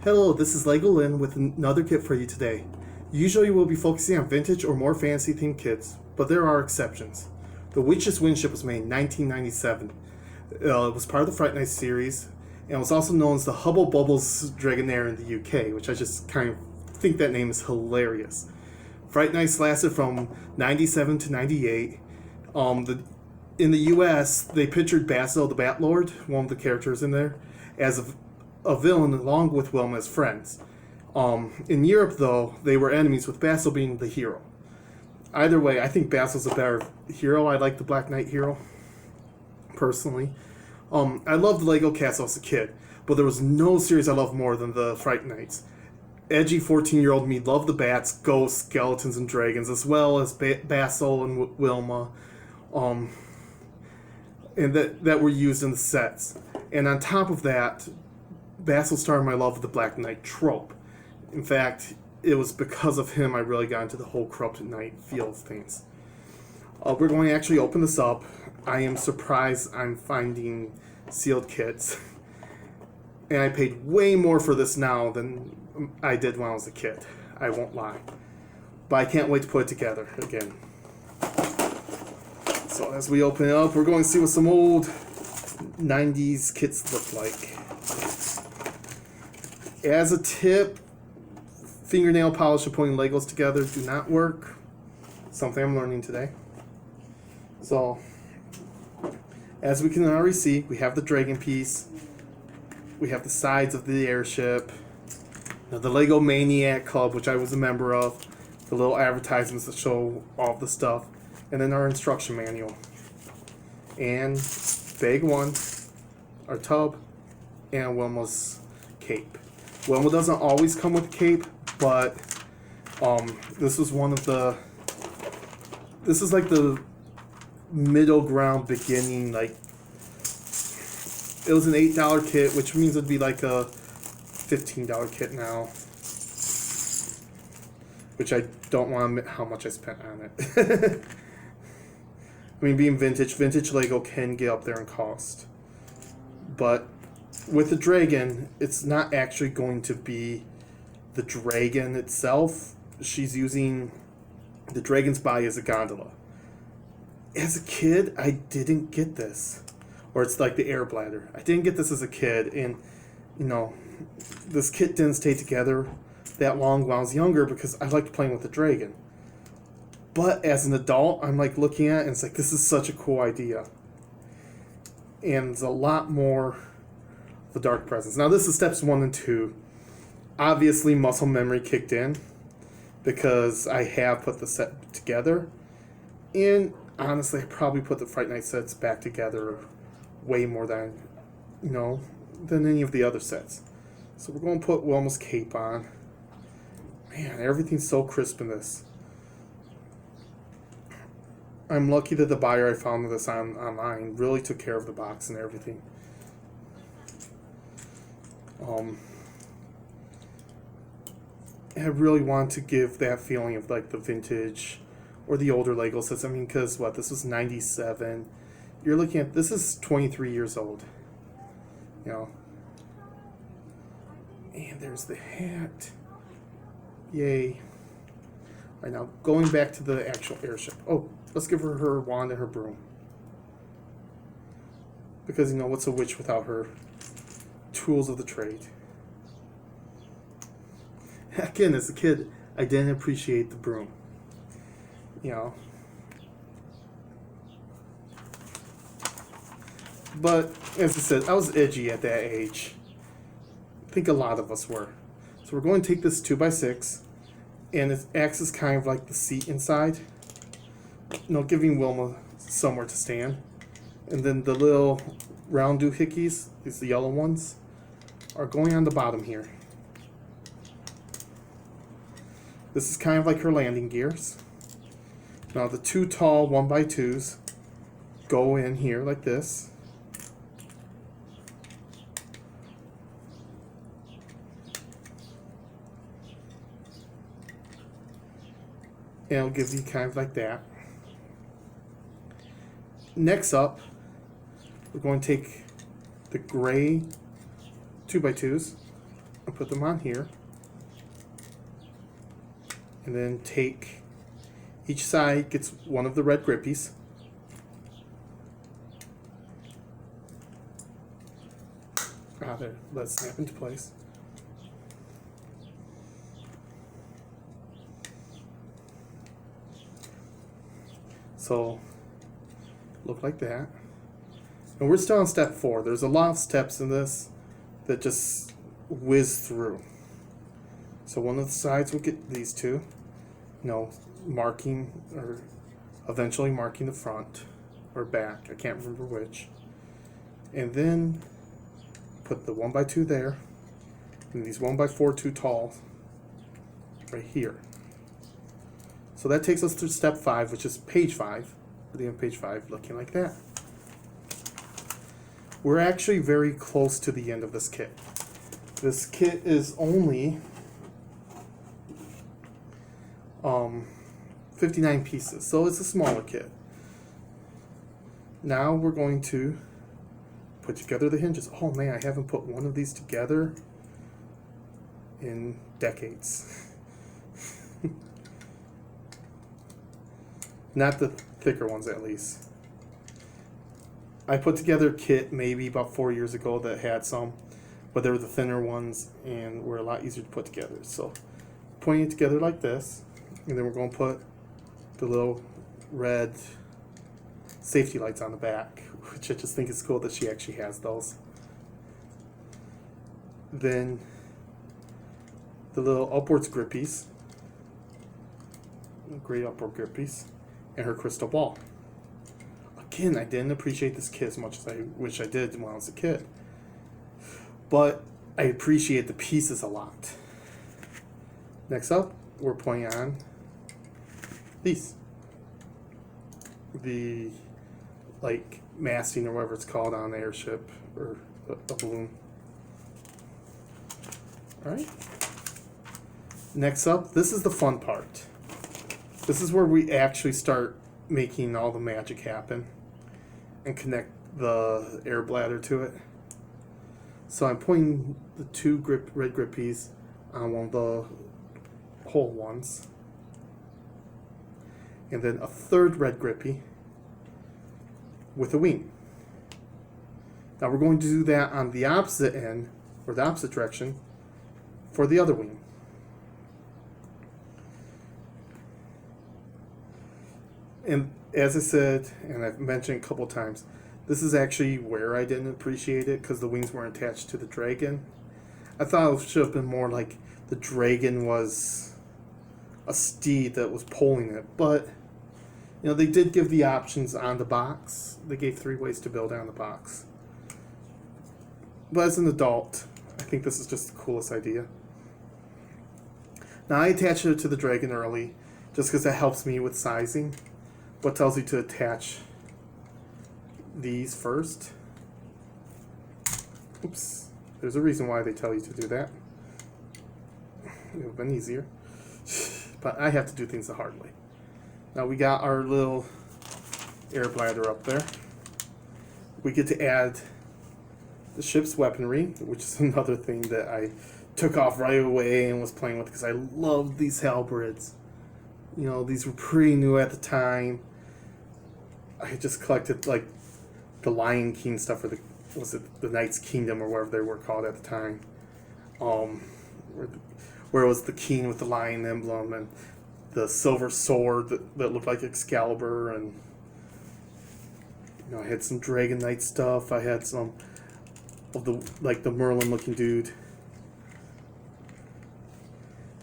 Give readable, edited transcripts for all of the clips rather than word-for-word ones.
Hello, this is Lego Lynn with another kit for you today. Usually we'll be focusing on vintage or more fancy themed kits, but there are exceptions. The Windship was made in 1997. It was part of the Fright Night series, and was also known as the Hubble Bubbles Dragonair in the UK, which I just kind of think that name is hilarious. Fright Nights lasted from 97 to 98. In the US, they pictured Basil the Batlord, one of the characters in there, as a villain along with Wilma as friends. In Europe, though, they were enemies, with Basil being the hero. Either way, I think Basil's a better hero. I like the Black Knight hero, personally. I loved Lego Castle as a kid, but there was no series I loved more than the Fright Nights. Edgy 14-year-old me loved the bats, ghosts, skeletons, and dragons, as well as Basil and Wilma, and that were used in the sets. And on top of that, Basil started my love of the Black Knight trope. In fact, it was because of him I really got into the whole corrupted knight feel of things. We're going to actually open this up. I am surprised I'm finding sealed kits. And I paid way more for this now than I did when I was a kid. I won't lie. But I can't wait to put it together again. So as we open it up, we're going to see what some old 90s kits look like. As a tip, fingernail polish and putting Legos together do not work. Something I'm learning today. So, as we can already see, we have the dragon piece. We have the sides of the airship. The Lego Maniac Club, which I was a member of. The little advertisements that show all the stuff. And then our instruction manual. And big one, our tub, and Wilma's cape. Wilma doesn't always come with a cape, but this was one of the. This is like the middle ground beginning. Like, it was an $8 kit, which means it'd be like a $15 kit now. Which I don't want to admit how much I spent on it. I mean, being vintage Lego can get up there in cost, but with the dragon, it's not actually going to be the dragon itself. She's using the dragon's body as a gondola. As a kid, I didn't get this. Or it's like the air bladder. I didn't get this as a kid, and, you know, this kit didn't stay together that long when I was younger because I liked playing with the dragon. But as an adult, I'm like looking at it and it's like, this is such a cool idea. And there's a lot more the dark presence. Now this is steps 1 and 2. Obviously muscle memory kicked in because I have put the set together, and honestly I probably put the Fright Night sets back together way more than any of the other sets. So we're going to put Wilma's cape on. Man, everything's so crisp in this. I'm lucky that the buyer I found this online really took care of the box and everything. I really want to give that feeling of like the vintage or the older Lego sets. I mean, because this was 97. You're looking at, this is 23 years old. And there's the hat. Yay. All right, now going back to the actual airship. Oh, let's give her wand and her broom. Because, what's a witch without her tools of the trade? Again, as a kid, I didn't appreciate the broom. But, as I said, I was edgy at that age. I think a lot of us were. So we're going to take this 2x6, and it acts as kind of like the seat inside. Giving Wilma somewhere to stand. And then the little round doohickeys, these the yellow ones, are going on the bottom here. This is kind of like her landing gears. Now the 2 tall 1x2s go in here like this. And it'll give you kind of like that. Next up, we're going to take the gray 2x2s I'll put them on here. And then take, each side gets one of the red grippies. There, let it snap into place. So, look like that. And we're still on step 4. There's a lot of steps in this that just whiz through. So one of the sides will get these two, marking, or eventually marking the front or back. I can't remember which. And then put the 1x2 there, and these 1x4 too tall right here. So that takes us through step 5, which is page 5. At the end of page 5, looking like that. We're actually very close to the end of this kit. This kit is only 59 pieces, so it's a smaller kit. Now we're going to put together the hinges. Oh man, I haven't put one of these together in decades. Not the thicker ones, at least. I put together a kit maybe about 4 years ago that had some, but they were the thinner ones and were a lot easier to put together. So putting it together like this, and then we're going to put the little red safety lights on the back, which I just think is cool that she actually has those. Then the little upwards grippies, great upward grippies, and her crystal ball. Again, I didn't appreciate this kit as much as I wish I did when I was a kid, but I appreciate the pieces a lot. Next up, we're putting on these. The masting or whatever it's called on the airship or a balloon. Alright. Next up, this is the fun part. This is where we actually start making all the magic happen and connect the air bladder to it. So I'm putting the two red grippies on one of the whole ones. And then a third red grippy with a wing. Now we're going to do that on the opposite end, or the opposite direction, for the other wing. And as I said, and I've mentioned a couple times, this is actually where I didn't appreciate it, because the wings weren't attached to the dragon. I thought it should have been more like the dragon was a steed that was pulling it, but they did give the options on the box. They gave 3 ways to build on the box. But as an adult, I think this is just the coolest idea. Now I attached it to the dragon early, just because that helps me with sizing. What tells you to attach these first. Oops. There's a reason why they tell you to do that. It would have been easier. But I have to do things the hard way. Now we got our little air bladder up there. We get to add the ship's weaponry, which is another thing that I took off right away and was playing with because I loved these halberds. These were pretty new at the time. I just collected the Lion King stuff, or the Knight's Kingdom, or whatever they were called at the time. Where it was the king with the lion emblem and the silver sword that looked like Excalibur, and I had some Dragon Knight stuff. I had some of the Merlin looking dude.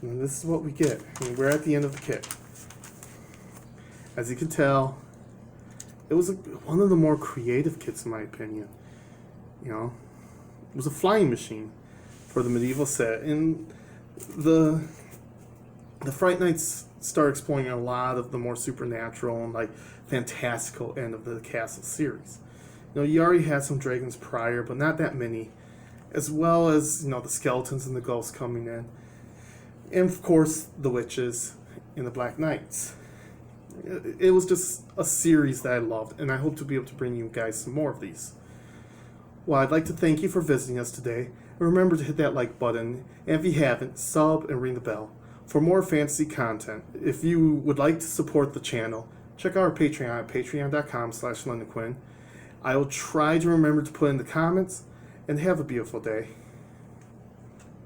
And this is what we get. We're at the end of the kit. As you can tell, it was one of the more creative kits in my opinion. It was a flying machine for the medieval set, and the Fright Nights start exploring a lot of the more supernatural and fantastical end of the Castle series. You already had some dragons prior, but not that many, as well as the skeletons and the ghosts coming in, and of course the witches and the Black Knights. It was just a series that I loved, and I hope to be able to bring you guys some more of these. Well, I'd like to thank you for visiting us today. remember to hit that like button, and if you haven't, sub and ring the bell for more fantasy content. If you would like to support the channel, check out our Patreon at patreon.com/LondonQuinn. I will try to remember to put in the comments, and have a beautiful day.